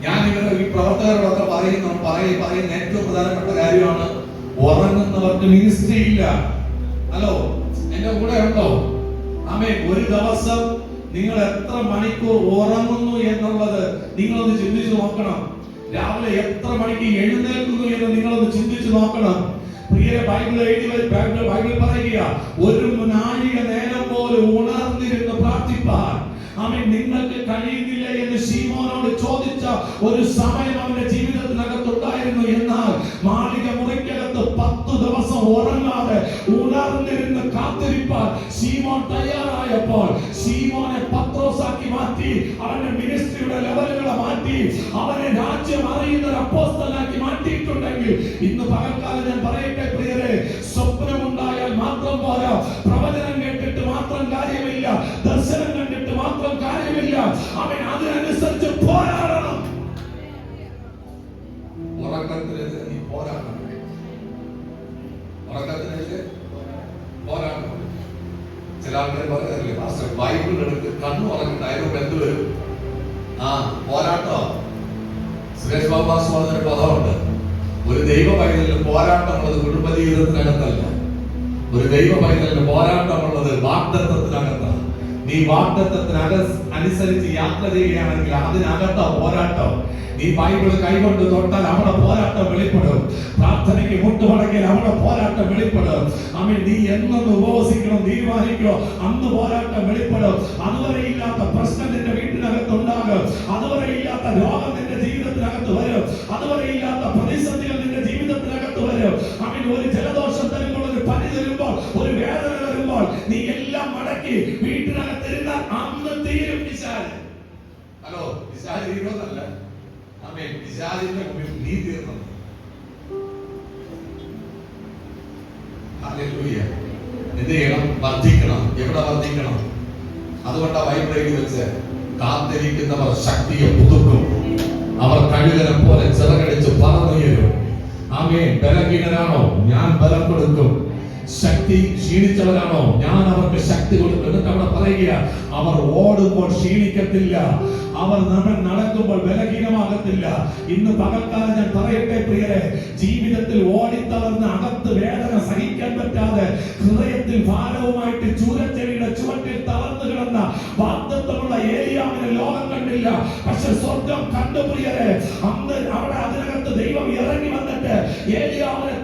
ഞാൻ ഇവരെ ഈ പ്രവർത്തകരോടൊക്കെ പറയുന്ന ഏറ്റവും പ്രധാനപ്പെട്ട കാര്യമാണ്, ഉറങ്ങുന്നവർക്ക് മിനിസ്ട്രി ഇല്ല. ഹലോ, എന്റെ കൂടെ ഉണ്ടോ? ആമേൻ. ഒരു ദിവസം നിങ്ങൾ എത്ര മണിക്കൂർ ഉറങ്ങുന്നു എന്നുള്ളത് നിങ്ങളൊന്ന് ചിന്തിച്ചു നോക്കണം. രാവിലെ എത്ര മണിക്ക് എഴുന്നേൽക്കുന്നു എന്ന് നിങ്ങളൊന്ന് ചിന്തിച്ചു നോക്കണം. പ്രിയരെ, ബൈബിൾ പറയുക, ഒരു നാഴിക നേരം പോലും ഉണർന്നിരുന്ന് പ്രാർത്ഥിപ്പാൻ ആമേൻ നിങ്ങൾക്ക് കഴിയുന്നില്ല എന്ന് ശീമോനോട് ചോദിച്ച ഒരു സമയം അവന്റെ ജീവിതത്തിനകത്തുണ്ടായിരുന്നു. എന്നാൽ മാളിക മുറിക്കകത്ത് 10 ദിവസം ഉറങ്ങാതെ ഉണർന്നിരുന്ന് കാത്തിരിപ്പാൻ ശീമോൻ തയ്യാറായപ്പോൾ ശീമോനെ പത്രോസാക്കി മാറ്റി, അവന്റെ മിനിസ്ട്രിയുടെ ലെവലുകളെ മാറ്റി, അവനെ രാജ്യം അറിയുന്ന ഒരു അപ്പോസ്തലനാക്കി മാറ്റിയിട്ടുണ്ടെങ്കിൽ ഇന്ന് പകൽക്കാലം ഞാൻ പറയട്ടെ പ്രിയരെ, സ്വപ്നമുണ്ടായാൽ മാത്രം പോരാ, പ്രവചനം കേട്ടിട്ട് മാത്രം കാര്യമില്ല, ദർശനം കണ്ടിട്ട് മാത്രം കാര്യമില്ല. അവൻ അതിനനുസരിച്ച് പോരാടണം. ഉറക്കത്തിനെതിരെ നീ പോരാടണം. ഉറക്കത്തിനെതിരെ പോരാടണം. ചില ആൾക്കാർ പറയാറില്ലേ, പാസ്റ്റർ ബൈബിൾ എടുത്ത് കണ്ണു ഉറങ്ങണ്ട, അതിനോട് എന്ത് വരും? പോരാട്ടോ. സുരേഷ് ബാബു പറഞ്ഞൊരു പദമുണ്ട്, ഒരു ദൈവ പൈതലിന് പോരാട്ടമുള്ളത് കുടുംബ ജീവിതത്തിനകത്തല്ല, ഒരു ദൈവ പൈതലിന് പോരാട്ടമുള്ളത് വാഗ്ദത്തത്തിനകത്താണ്. നീ വാഗ്ദത്തത്തിനനുസരിച്ച് യാത്ര ചെയ്യുകയാണെങ്കിൽ അതിനകത്താ പോരാട്ടം. നീ ബൈബിൾ കൈകൊണ്ട് തൊട്ടാൽ അവിടെ പോരാട്ടം വെളിപ്പെടും. പ്രാർത്ഥനയ്ക്ക് മുട്ടുമടക്കിയാൽ അവിടെ പോരാട്ടം വെളിപ്പെടും. ആമേൻ. നീ എന്നൊന്ന് ഉപവസിക്കണം തീരുമാനിക്കോ, അന്ന് പോരാട്ടം വെളിപ്പെടും. അതുവരെ ഇല്ലാത്ത പ്രശ്നം നിന്റെ വീട്ടിനകത്ത് ഉണ്ടാകും. അതുവരെ ഇല്ലാത്ത രോഗം നിന്റെ ജീവിതത്തിനകത്ത് വരും. അതുവരെ ഇല്ലാത്ത പ്രതിസന്ധികൾ നിന്റെ ജീവിതത്തിനകത്ത് വരും. ആമേൻ. ഒരു ജലദോഷം തരുമ്പോൾ, ഒരു പനി തരുമ്പോൾ, ഒരു വേദന വരുമ്പോൾ നീ എല്ലാം മടക്കി വീട്ടിനകത്തിരുന്നാൽ അന്ന് തീരും പിശാച്. ഹലോ, പിശാച് തീരുന്നതല്ല, ആമേൻ, പിശാചിന്റെ മുമ്പിൽ നീ തീർന്നത്. ഹല്ലേലൂയ. എന്ത് ചെയ്യണം? വർദ്ധിക്കണം. എവിടെ വർദ്ധിക്കണം? അതുകൊണ്ടാ ബൈബിൾ എഴുതി വെച്ച്, കാത്തിരിക്കുന്നവർ ശക്തിയെ പുതുക്കും, അവർ കഴുകനെ പോലെ ചിറകടിച്ച് പറന്നുയരും. ആമേൻ. ബലഹീനരാണോ? ഞാൻ ബലം കൊടുക്കും. ശക്തി ക്ഷീണിച്ചവരാണോ? ഞാൻ അവർക്ക് ശക്തി കൊടുക്കും. എന്നിട്ട് അവിടെ പറയുക, അവർ ഓടുമ്പോൾ ക്ഷീണിക്കത്തില്ല, അവർ നടക്കുമ്പോൾ ബലഹീനമാകത്തില്ല. ഇന്ന് പകൽക്കാലം ഞാൻ പറയട്ടെ പ്രിയരെ, ജീവിതത്തിൽ ഓടിത്തളർന്ന് അകത്ത് വേദന സഹിക്കാൻ പറ്റാതെ ഹൃദയത്തിൽ ഭാരവുമായിട്ട് ചൂരച്ചെടിയുടെ ചുവട്ടിൽ തളർന്നു കിടന്ന വാഗ്ദത്തമുള്ള ഏലിയാവിനെ ലോകം കണ്ടില്ല, പക്ഷെ സ്വർഗം കണ്ടു പ്രിയരെ. അന്ന് അവിടെ അതിനകത്ത് ദൈവം ഇറങ്ങി വന്നിട്ട് ഏലിയാവിനെ